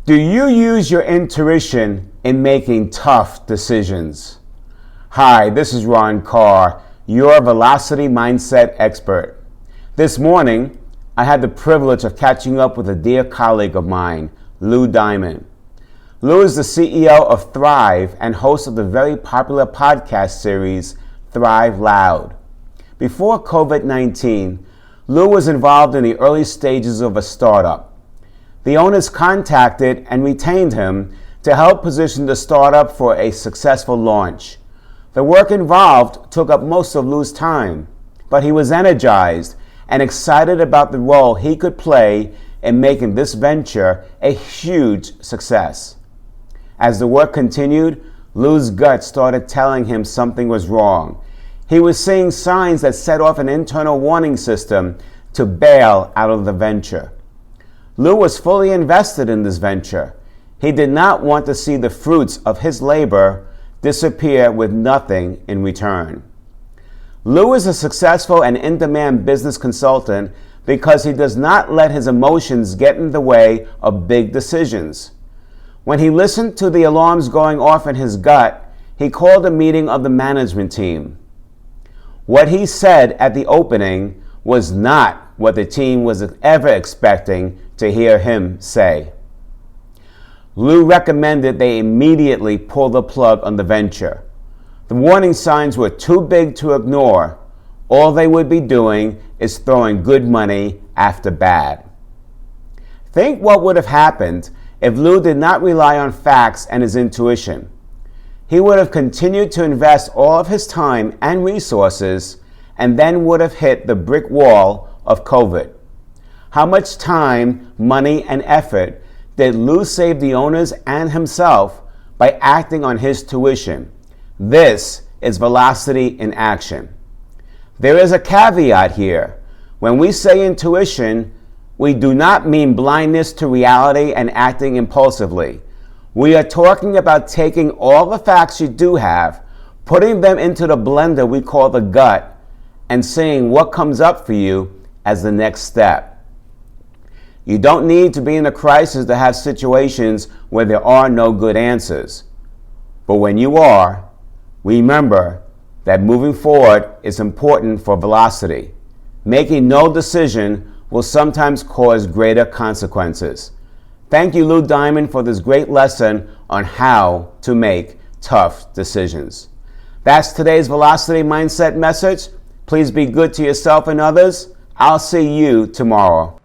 Do you use your intuition in making tough decisions? Hi, this is Ron Carr, your velocity mindset expert. This morning, I had the privilege of catching up with a dear colleague of mine, Lou Diamond. Lou is the CEO of Thrive and host of the very popular podcast series, Thrive Loud. Before COVID-19, Lou was involved in the early stages of a startup. The owners contacted and retained him to help position the startup for a successful launch. The work involved took up most of Lou's time, but he was energized and excited about the role he could play in making this venture a huge success. As the work continued, Lou's gut started telling him something was wrong. He was seeing signs that set off an internal warning system to bail out of the venture. Lou was fully invested in this venture. He did not want to see the fruits of his labor disappear with nothing in return. Lou is a successful and in-demand business consultant because he does not let his emotions get in the way of big decisions. When he listened to the alarms going off in his gut, he called a meeting of the management team. What he said at the opening was not what the team was ever expecting to hear him say. Lou recommended they immediately pull the plug on the venture. The warning signs were too big to ignore. All they would be doing is throwing good money after bad. Think what would have happened if Lou did not rely on facts and his intuition. He would have continued to invest all of his time and resources and then would have hit the brick wall of COVID. How much time, money, and effort did Lou save the owners and himself by acting on his tuition? This is velocity in action. There is a caveat here. When we say intuition, we do not mean blindness to reality and acting impulsively. We are talking about taking all the facts you do have, putting them into the blender we call the gut, and seeing what comes up for you as the next step. You don't need to be in a crisis to have situations where there are no good answers. But when you are, remember that moving forward is important for velocity. Making no decision will sometimes cause greater consequences. Thank you, Lou Diamond, for this great lesson on how to make tough decisions. That's today's Velocity Mindset message. Please be good to yourself and others. I'll see you tomorrow.